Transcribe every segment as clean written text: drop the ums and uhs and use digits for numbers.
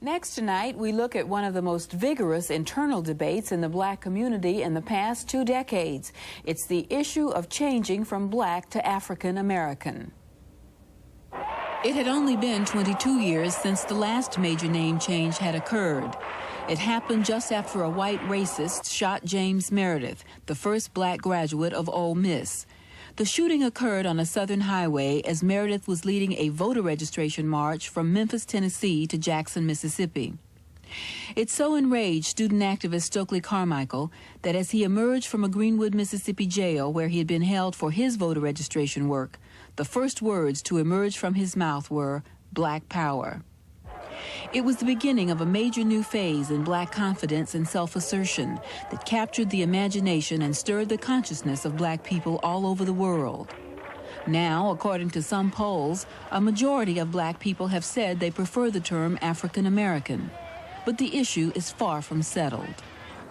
Next tonight, we look at one of the most vigorous internal debates in the black community in the past 2 decades. It's the issue of changing from black to African American. It had only been 22 years since the last major name change had occurred. It happened just after a white racist shot James Meredith, the first black graduate of Ole Miss. The shooting occurred on a southern highway as Meredith was leading a voter registration march from Memphis, Tennessee to Jackson, Mississippi. It so enraged student activist Stokely Carmichael that as he emerged from a Greenwood, Mississippi jail where he had been held for his voter registration work, the first words to emerge from his mouth were "Black Power." It was the beginning of a major new phase in black confidence and self-assertion that captured the imagination and stirred the consciousness of black people all over the world. Now, according to some polls, a majority of black people have said they prefer the term African American. But the issue is far from settled.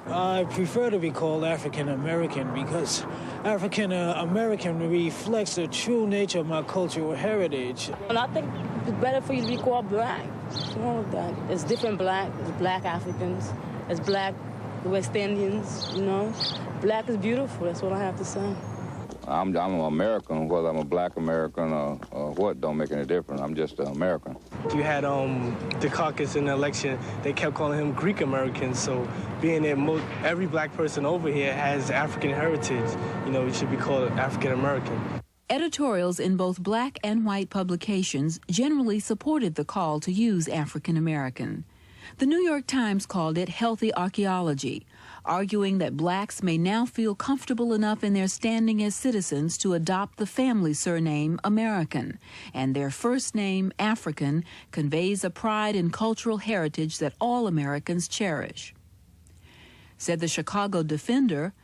I prefer to be called African American because African American reflects the true nature of my cultural heritage. And I think it's better for you to be called black. What's wrong with that? It's different black. It's black Africans. It's black West Indians, you know. Black is beautiful. That's what I have to say. I'm an American, whether I'm a black American or what, don't make any difference. I'm just an American. You had the caucus in the election, they kept calling him Greek American, so being that every black person over here has African heritage, you know, it should be called African American. Editorials in both black and white publications generally supported the call to use African American. The New York Times called it healthy archaeology, arguing that blacks may now feel comfortable enough in their standing as citizens to adopt the family surname American, and their first name, African, conveys a pride in cultural heritage that all Americans cherish. Said the Chicago Defender,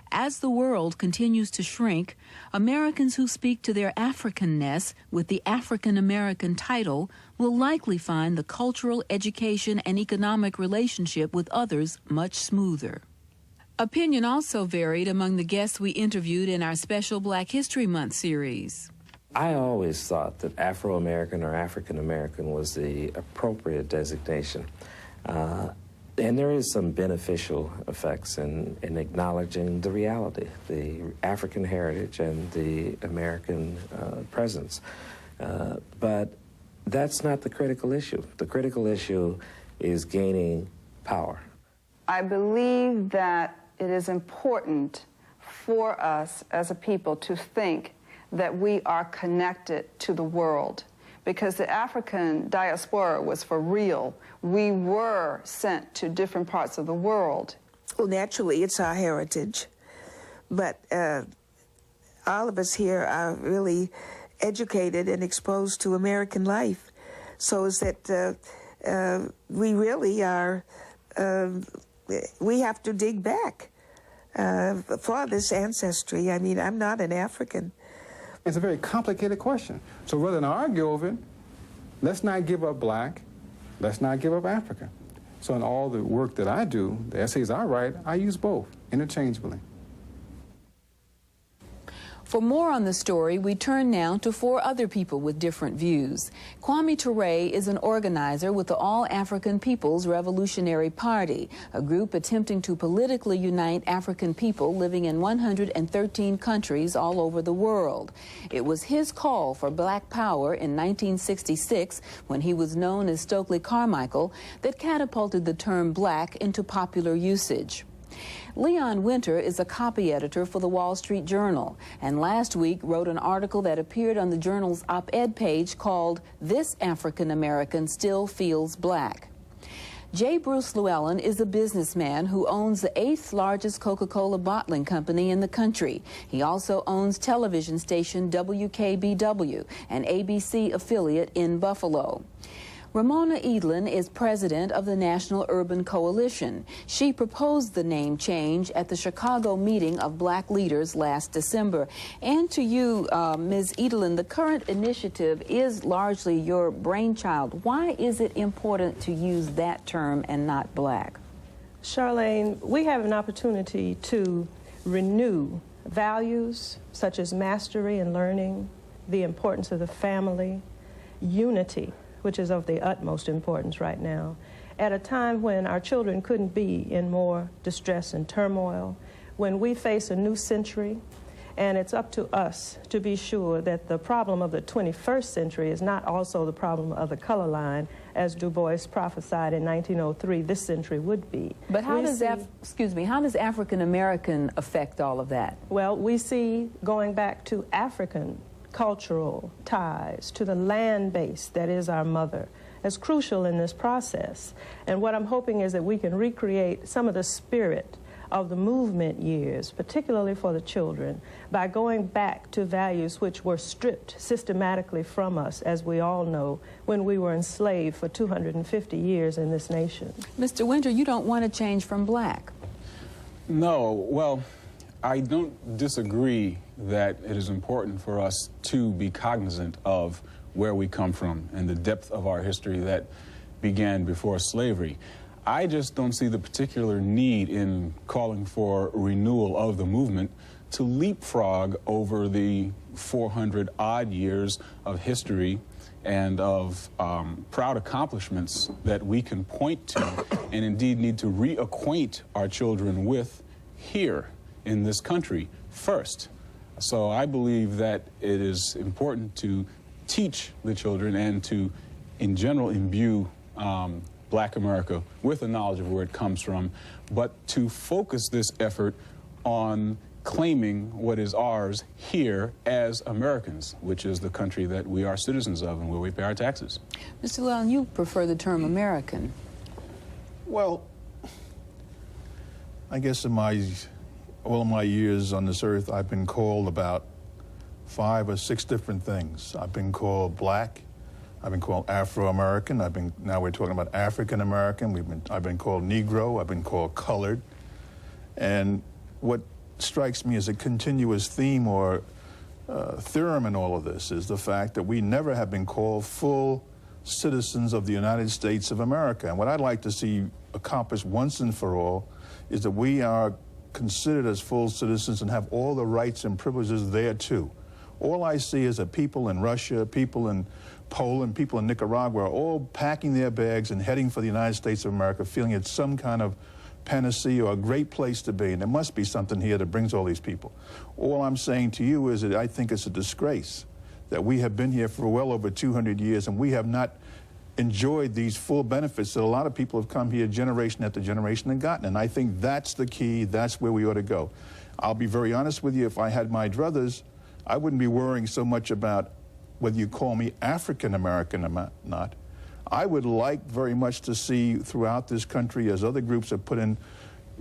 as the world continues to shrink, Americans who speak to their Africanness with the African American title will likely find the cultural, education, and economic relationship with others much smoother. Opinion also varied among the guests we interviewed in our special Black History Month series. I always thought that Afro-American or African American was the appropriate designation. And there is some beneficial effects in acknowledging the reality, the African heritage and the American presence. But that's not the critical issue. The critical issue is gaining power. I believe that it is important for us as a people to think that we are connected to the world, because the African diaspora was for real. We were sent to different parts of the world. Well, naturally, it's our heritage, but all of us here are really educated and exposed to American life, so is that we really are, we have to dig back for this ancestry. I mean, I'm not an African. It's a very complicated question. So rather than argue over it, let's not give up black, let's not give up African. So in all the work that I do, the essays I write, I use both interchangeably. For more on the story, we turn now to 4 other people with different views. Kwame Ture is an organizer with the All African People's Revolutionary Party, a group attempting to politically unite African people living in 113 countries all over the world. It was his call for black power in 1966, when he was known as Stokely Carmichael, that catapulted the term black into popular usage. Leon Winter is a copy editor for the Wall Street Journal, and last week wrote an article that appeared on the journal's op-ed page called "This African American Still Feels Black." J. Bruce Llewellyn is a businessman who owns the 8th largest Coca-Cola bottling company in the country. He also owns television station WKBW, an ABC affiliate in Buffalo. Ramona Edlin is president of the National Urban Coalition. She proposed the name change at the Chicago meeting of black leaders last December. And to you, Ms. Edlin, the current initiative is largely your brainchild. Why is it important to use that term and not black? Charlene, we have an opportunity to renew values such as mastery and learning, the importance of the family, unity, which is of the utmost importance right now, at a time when our children couldn't be in more distress and turmoil, when we face a new century, and it's up to us to be sure that the problem of the 21st century is not also the problem of the color line, as Du Bois prophesied in 1903 this century would be. But how does how does African American affect all of that? Well, we see, going back to African cultural ties, to the land base that is our mother, as crucial in this process. And what I'm hoping is that we can recreate some of the spirit of the movement years, particularly for the children, by going back to values which were stripped systematically from us, as we all know, when we were enslaved for 250 years in this nation. Mr. Winter, you don't want to change from black. No, well, I don't disagree that it is important for us to be cognizant of where we come from and the depth of our history that began before slavery. I just don't see the particular need in calling for renewal of the movement to leapfrog over the 400-odd years of history and of proud accomplishments that we can point to and indeed need to reacquaint our children with here in this country first. So I believe that it is important to teach the children and to, in general, imbue Black America with the knowledge of where it comes from, but to focus this effort on claiming what is ours here as Americans, which is the country that we are citizens of and where we pay our taxes. Mr. Llewellyn, you prefer the term American. Well, I guess in all of my years on this earth, I've been called about 5 or 6 different things. I've been called black. I've been called Afro-American. Now we're talking about African-American. I've been called Negro. I've been called colored. And what strikes me as a continuous theme or theorem in all of this is the fact that we never have been called full citizens of the United States of America. And what I'd like to see accomplished once and for all is that we are considered as full citizens and have all the rights and privileges there too. All I see is that people in Russia, people in Poland, people in Nicaragua are all packing their bags and heading for the United States of America, feeling it's some kind of panacea or a great place to be, and there must be something here that brings all these people. All I'm saying to you is that I think it's a disgrace that we have been here for well over 200 years and we have not enjoyed these full benefits that a lot of people have come here generation after generation and gotten. And I think that's the key, that's where we ought to go. I'll be very honest with you, if I had my druthers, I wouldn't be worrying so much about whether you call me African American or not. I would like very much to see throughout this country, as other groups have put in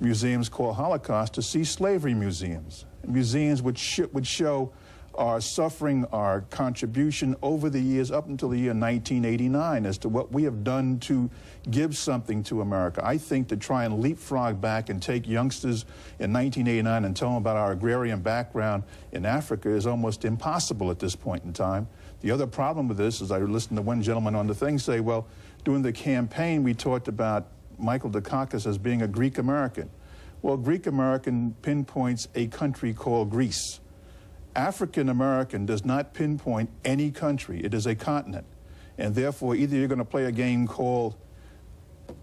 museums called Holocaust, to see slavery museums. Museums which would show our suffering, our contribution over the years up until the year 1989 as to what we have done to give something to America. I think to try and leapfrog back and take youngsters in 1989 and tell them about our agrarian background in Africa is almost impossible at this point in time. The other problem with this is I listened to one gentleman on the thing say, well, during the campaign we talked about Michael Dukakis as being a Greek American. Well, Greek American pinpoints a country called Greece. African American does not pinpoint any country. It is a continent. And therefore, either you're going to play a game called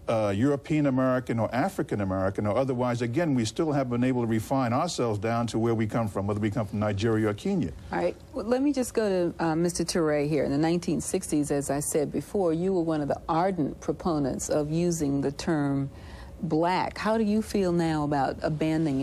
European American or African American, or otherwise, again, we still haven't been able to refine ourselves down to where we come from, whether we come from Nigeria or Kenya. All right. Well, let me just go to Mr. Toure here. In the 1960s, as I said before, you were one of the ardent proponents of using the term black. How do you feel now about abandoning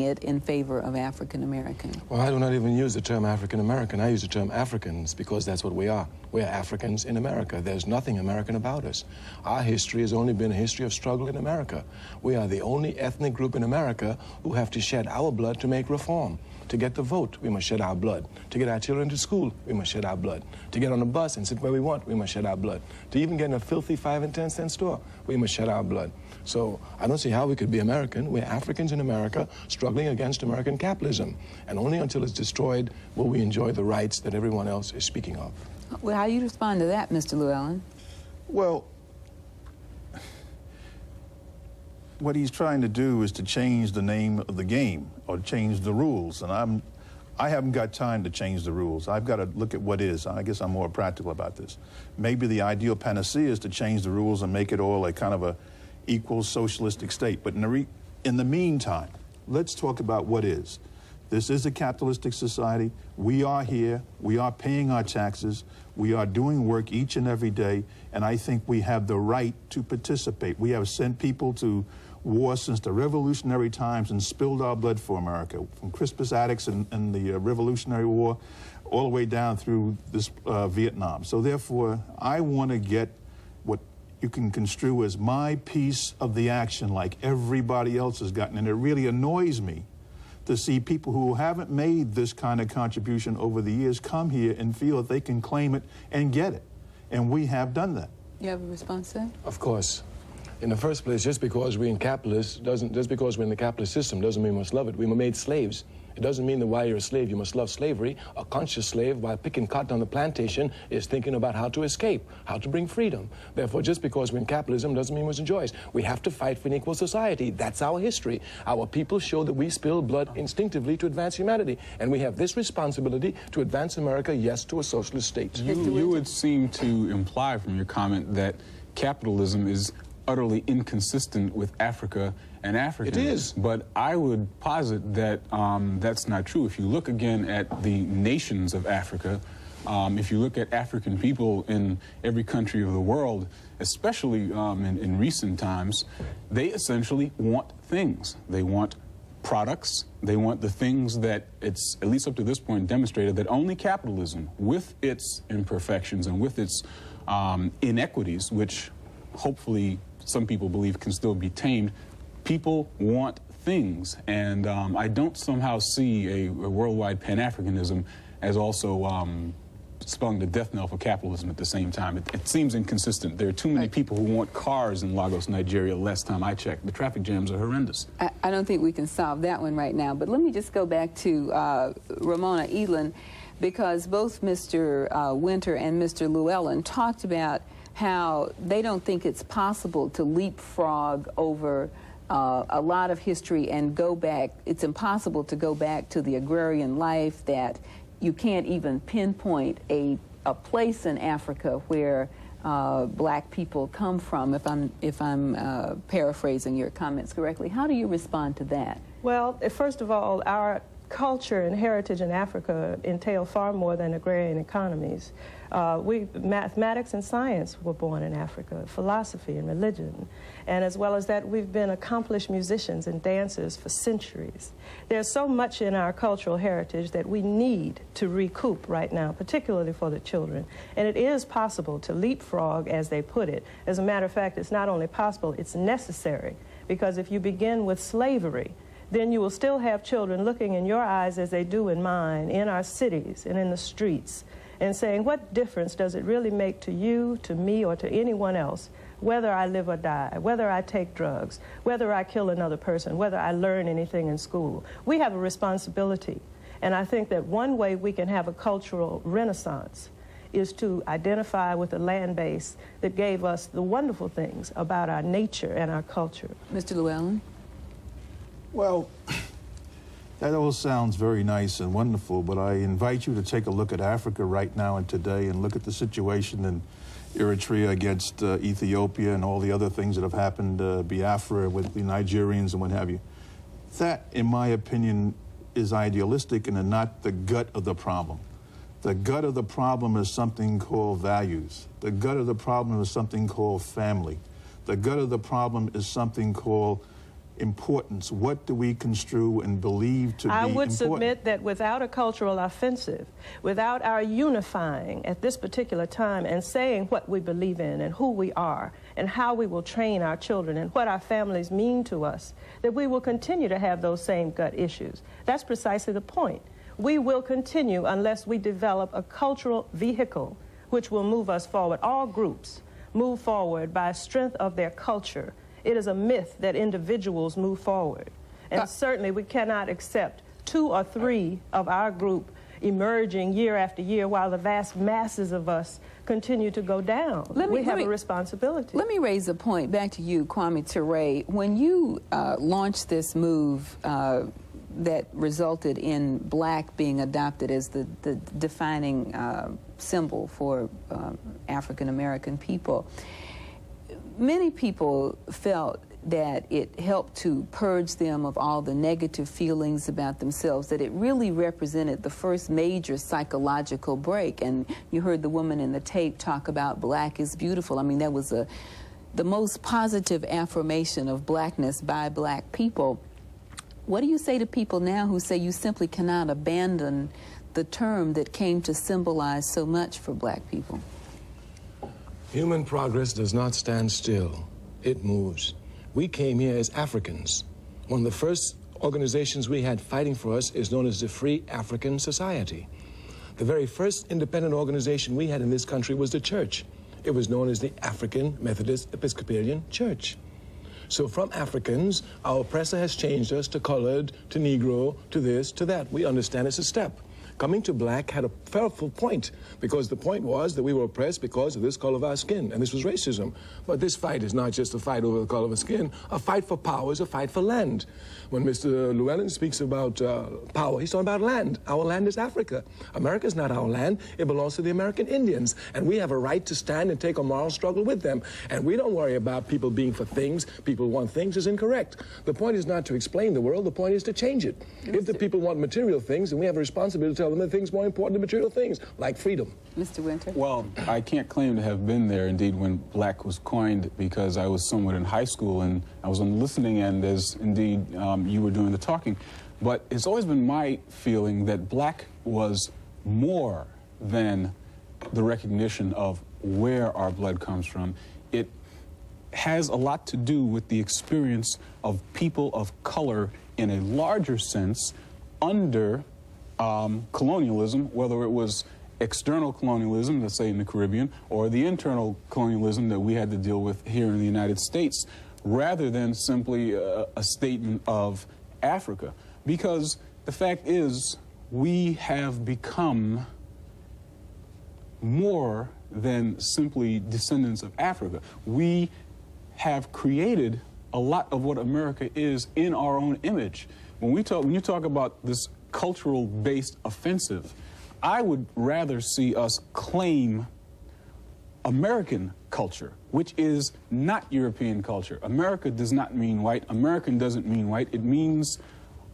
it in favor of African American? Well, I do not even use the term African American. I use the term Africans because that's what we are. We are Africans in America. There's nothing American about us. Our history has only been a history of struggle in America. We are the only ethnic group in America who have to shed our blood to make reform. To get the vote, we must shed our blood. To get our children to school, we must shed our blood. To get on a bus and sit where we want, we must shed our blood. To even get in a filthy 5 and 10 cent store, we must shed our blood. So I don't see how we could be American. We're Africans in America struggling against American capitalism. And only until it's destroyed will we enjoy the rights that everyone else is speaking of. Well, how do you respond to that, Mr. Llewellyn? Well, what he's trying to do is to change the name of the game or change the rules. And I haven't got time to change the rules. I've got to look at what is. I guess I'm more practical about this. Maybe the ideal panacea is to change the rules and make it all a kind of a equal socialistic state. But in the meantime, let's talk about what is. This is a capitalistic society. We are here. We are paying our taxes. We are doing work each and every day. And I think we have the right to participate. We have sent people to war since the revolutionary times and spilled our blood for America, from Crispus Attucks and the Revolutionary War all the way down through this Vietnam. So therefore, I want to get what you can construe as my piece of the action like everybody else has gotten. And it really annoys me to see people who haven't made this kind of contribution over the years come here and feel that they can claim it and get it. And we have done that. You have a response to that? Of course. In the first place, just because we're in just because we're in the capitalist system doesn't mean we must love it. We were made slaves. It doesn't mean that while you're a slave, you must love slavery. A conscious slave, while picking cotton on the plantation, is thinking about how to escape, how to bring freedom. Therefore, just because we're in capitalism doesn't mean we must enjoy it. We have to fight for an equal society. That's our history. Our people show that we spill blood instinctively to advance humanity. And we have this responsibility to advance America, yes, to a socialist state. You would seem to imply from your comment that capitalism is utterly inconsistent with Africa and Africans. It is. But I would posit that that's not true. If you look again at the nations of Africa, if you look at African people in every country of the world, especially in recent times, they essentially want things. They want products. They want the things that it's, at least up to this point, demonstrated that only capitalism, with its imperfections and with its inequities, which hopefully some people believe can still be tamed, people want things. And I don't somehow see a worldwide Pan-Africanism as also spelling the death knell for capitalism at the same time. It seems inconsistent. There are too many people who want cars in Lagos, Nigeria, last time I checked. The traffic jams are horrendous. I don't think we can solve that one right now, but let me just go back to Ramona Edelin, because both Mr. Winter and Mr. Llewellyn talked about how they don't think it's possible to leapfrog over a lot of history and go back. It's impossible to go back to the agrarian life, that you can't even pinpoint a place in Africa where black people come from, if I'm paraphrasing your comments correctly. How do you respond to that? Well, first of all, our culture and heritage in Africa entail far more than agrarian economies. Mathematics and science were born in Africa, philosophy and religion, and as well as that, we've been accomplished musicians and dancers for centuries. There's so much in our cultural heritage that we need to recoup right now, particularly for the children. And it is possible to leapfrog, as they put it. As a matter of fact, it's not only possible, it's necessary, because if you begin with slavery, then you will still have children looking in your eyes as they do in mine, in our cities and in the streets, and saying, what difference does it really make to you, to me, or to anyone else, whether I live or die, whether I take drugs, whether I kill another person, whether I learn anything in school? We have a responsibility. And I think that one way we can have a cultural renaissance is to identify with a land base that gave us the wonderful things about our nature and our culture. Mr. Llewellyn? Well, that all sounds very nice and wonderful, but I invite you to take a look at Africa right now and today and look at the situation in Eritrea against Ethiopia and all the other things that have happened, Biafra with the Nigerians and what have you. That, in my opinion, is idealistic and not the gut of the problem. The gut of the problem is something called values. The gut of the problem is something called family. The gut of the problem is something called importance. What do we construe and believe to be important? I would submit that without a cultural offensive, without our unifying at this particular time and saying what we believe in and who we are and how we will train our children and what our families mean to us, that we will continue to have those same gut issues. That's precisely the point. We will continue unless we develop a cultural vehicle which will move us forward. All groups move forward by strength of their culture. It is a myth that individuals move forward. And certainly we cannot accept 2 or 3 of our group emerging year after year while the vast masses of us continue to go down. We have a responsibility. Let me raise a point back to you, Kwame Ture. When you launched this move that resulted in black being adopted as the defining symbol for African American people. Many people felt that it helped to purge them of all the negative feelings about themselves, that it really represented the first major psychological break. And you heard the woman in the tape talk about black is beautiful. I mean, that was the most positive affirmation of blackness by black people. What do you say to people now who say you simply cannot abandon the term that came to symbolize so much for black people? Human progress does not stand still. It moves. We came here as Africans. One of the first organizations we had fighting for us is known as the Free African Society. The very first independent organization we had in this country was the church. It was known as the African Methodist Episcopalian Church. So from Africans, our oppressor has changed us to colored, to Negro, to this, to that. We understand it's a step. Coming to black had a powerful point, because the point was that we were oppressed because of this color of our skin, and this was racism. But this fight is not just a fight over the color of our skin. A fight for power is a fight for land. When Mr. Llewellyn speaks about power, he's talking about land. Our land is Africa. America is not our land. It belongs to the American Indians, and we have a right to stand and take a moral struggle with them. And we don't worry about people being for things. People want things is incorrect. The point is not to explain the world. The point is to change it. If the people want material things, then we have a responsibility to tell them that things more important than material things, like freedom. Mr. Winter? Well, I can't claim to have been there, indeed, when black was coined, because I was somewhat in high school, and I was on the listening end as, indeed, you were doing the talking. But it's always been my feeling that black was more than the recognition of where our blood comes from. It has a lot to do with the experience of people of color in a larger sense under colonialism, whether it was external colonialism, let's say in the Caribbean, or the internal colonialism that we had to deal with here in the United States, rather than simply a statement of Africa. Because the fact is, we have become more than simply descendants of Africa. We have created a lot of what America is in our own image. When you talk about this cultural-based offensive, I would rather see us claim American culture, which is not European culture. America does not mean white. American doesn't mean white. It means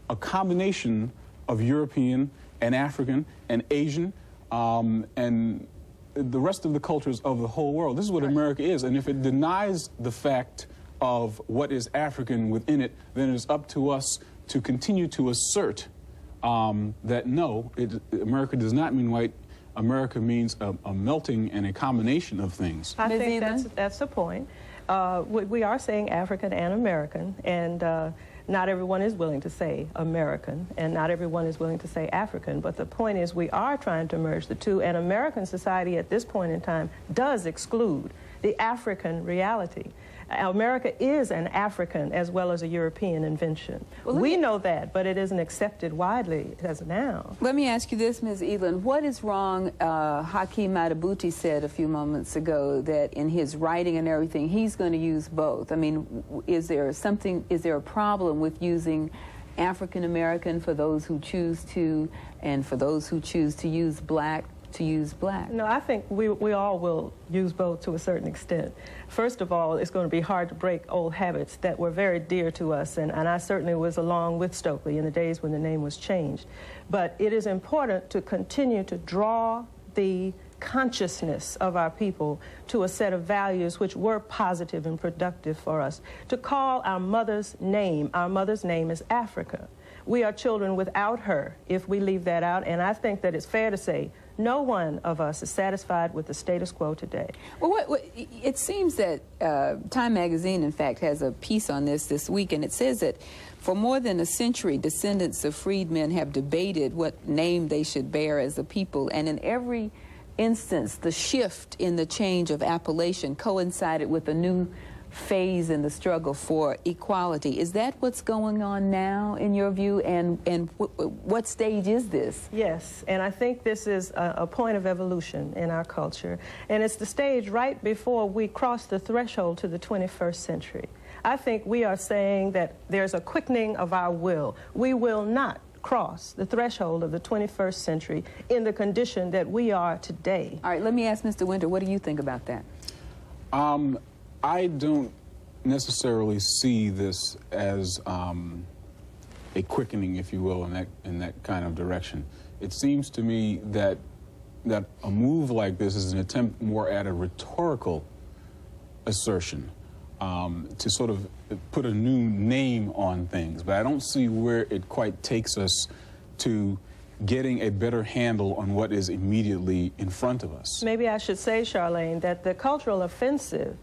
a combination of European and African and Asian and the rest of the cultures of the whole world. This is what America is. And if it denies the fact of what is African within it, then it's up to us to continue to assert that no, America does not mean white. America means a melting and a combination of things. I think that's the point. We are saying African and American, and not everyone is willing to say American, and not everyone is willing to say African. But the point is, we are trying to merge the two, and American society at this point in time does exclude the African reality. America is an African as well as a European invention. Well, we know that, but it isn't accepted widely as now. Let me ask you this, Ms. Eland. What is wrong? Hakeem Madhubuti said a few moments ago that in his writing and everything, he's going to use both. I mean, is there a problem with using African American for those who choose to, and for those who choose to use black? No, I think we all will use both to a certain extent. First of all, it's going to be hard to break old habits that were very dear to us, and I certainly was along with Stokely in the days when the name was changed. But it is important to continue to draw the consciousness of our people to a set of values which were positive and productive for us. To call our mother's name is Africa. We are children without her if we leave that out, and I think that it's fair to say no one of us is satisfied with the status quo today. Well, it seems that Time Magazine, in fact, has a piece on this week, and it says that for more than a century, descendants of freedmen have debated what name they should bear as a people, and in every instance, the shift in the change of appellation coincided with a new phase in the struggle for equality. Is that what's going on now, in your view, and what stage is this? Yes, and I think this is a point of evolution in our culture, and it's the stage right before we cross the threshold to the 21st century. I think we are saying that there's a quickening of our will. We will not cross the threshold of the 21st century in the condition that we are today. All right, let me ask Mr. Winter, what do you think about that? I don't necessarily see this as a quickening, if you will, in that kind of direction. It seems to me that a move like this is an attempt more at a rhetorical assertion to sort of put a new name on things. But I don't see where it quite takes us to getting a better handle on what is immediately in front of us. Maybe I should say, Charlene, that the cultural offensive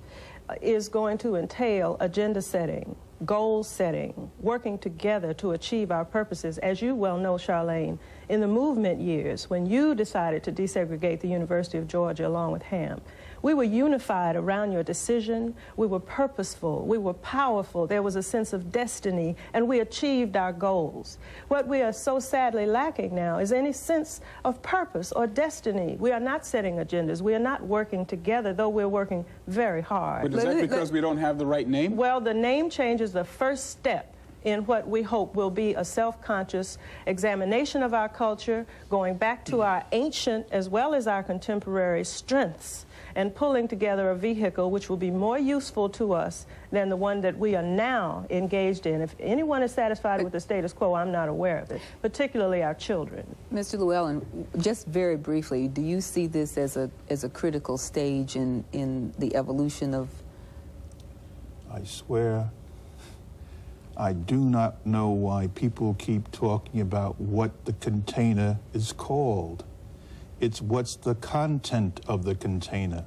is going to entail agenda setting, goal setting, working together to achieve our purposes. As you well know, Charlene, in the movement years, when you decided to desegregate the University of Georgia along with Ham, we were unified around your decision. We were purposeful. We were powerful. There was a sense of destiny, and we achieved our goals. What we are so sadly lacking now is any sense of purpose or destiny. We are not setting agendas. We are not working together, though we're working very hard. But is that because we don't have the right name? Well, the name change is the first step in what we hope will be a self-conscious examination of our culture, going back to our ancient as well as our contemporary strengths, and pulling together a vehicle which will be more useful to us than the one that we are now engaged in. If anyone is satisfied with the status quo, I'm not aware of it, particularly our children. Mr. Llewellyn, just very briefly, do you see this as a critical stage in the evolution of... I swear, I do not know why people keep talking about what the container is called. It's what's the content of the container.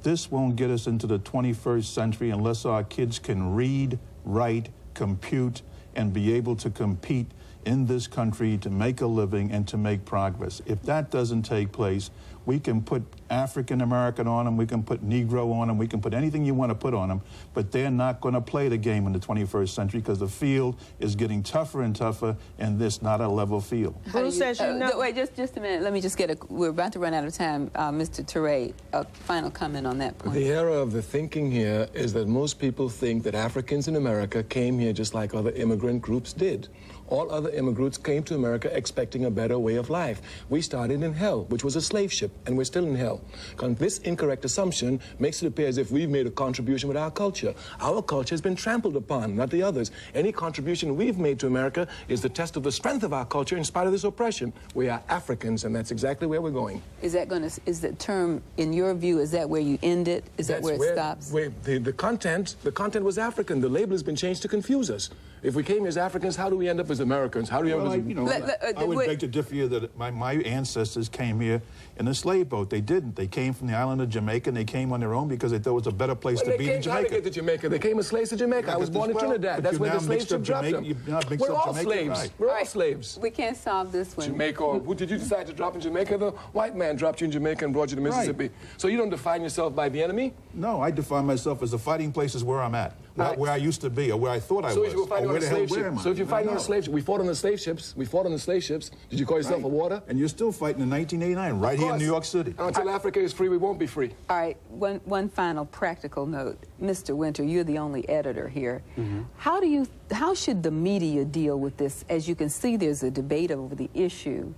This won't get us into the 21st century unless our kids can read, write, compute, and be able to compete in this country to make a living and to make progress. If that doesn't take place, we can put African American on them, we can put Negro on them, we can put anything you want to put on them, but they're not going to play the game in the 21st century because the field is getting tougher and tougher, and this not a level field. Who says you know? Wait, just a minute. Let me just get we're about to run out of time. Mr. Toure, a final comment on that point. The error of the thinking here is that most people think that Africans in America came here just like other immigrant groups did. All other immigrants came to America expecting a better way of life. We started in hell, which was a slave ship, and we're still in hell. This incorrect assumption makes it appear as if we've made a contribution with our culture. Our culture has been trampled upon, not the others. Any contribution we've made to America is the test of the strength of our culture in spite of this oppression. We are Africans, and that's exactly where we're going. Is that going to, is the term, in your view, is that where you end it? Is that where it stops? The content was African. The label has been changed to confuse us. If we came here as Africans, how do we end up as Americans? How do we end up as... I would beg to differ here that my ancestors came here in a slave boat. They didn't. They came from the island of Jamaica, and they came on their own because they thought it was a better place to be than Jamaica. How did they get to Jamaica? They came as slaves to Jamaica. I was born in Trinidad. That's where the slave ship dropped them. We're all slaves. Right. We're all slaves. We can't solve this one. Jamaica, or who did you decide to drop in Jamaica? The white man dropped you in Jamaica and brought you to Mississippi. Right. So you don't define yourself by the enemy? No, I define myself as the fighting places where I'm at, not where I used to be or where I thought I was. So if you were fighting on a slave ship, so if you're fighting on a slave ship, we fought on the slave ships. We fought on the slave ships. Did you call yourself a warder? And you're still fighting in 1989, right here in New York City. Until Africa is free, we won't be free. All right, one final practical note. Mr. Winter, you're the only editor here. How should the media deal with this? As you can see, there's a debate over the issue.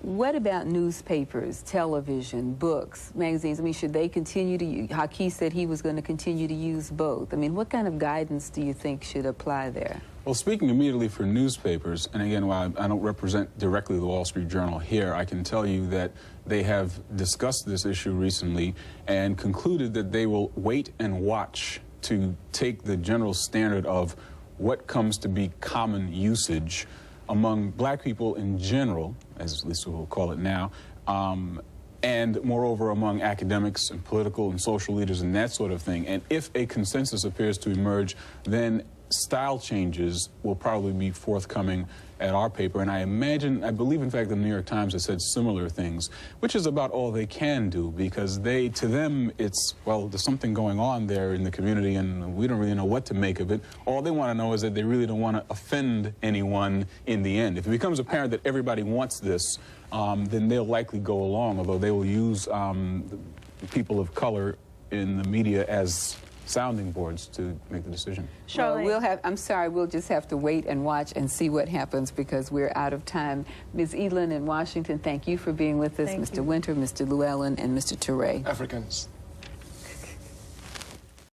What about newspapers, television, books, magazines? I mean, should they continue to use, Haki said he was going to continue to use both. I mean, what kind of guidance do you think should apply there? Well, speaking immediately for newspapers, and again, while I don't represent directly the Wall Street Journal here, I can tell you that they have discussed this issue recently and concluded that they will wait and watch to take the general standard of what comes to be common usage among black people in general, as at least we'll call it now, and moreover among academics and political and social leaders and that sort of thing. And if a consensus appears to emerge, then style changes will probably be forthcoming at our paper, and I believe in fact the New York Times has said similar things, which is about all they can do, because to them it's, well, there's something going on there in the community and we don't really know what to make of it. All they want to know is that they really don't want to offend anyone in the end. If it becomes apparent that everybody wants this, then they'll likely go along, although they will use people of color in the media as sounding boards to make the decision. Well, I'm sorry, we'll just have to wait and watch and see what happens because we're out of time. Ms. Edelin in Washington, thank you for being with us. Mr. Winter, Mr. Llewellyn, and Mr. Toure. Africans.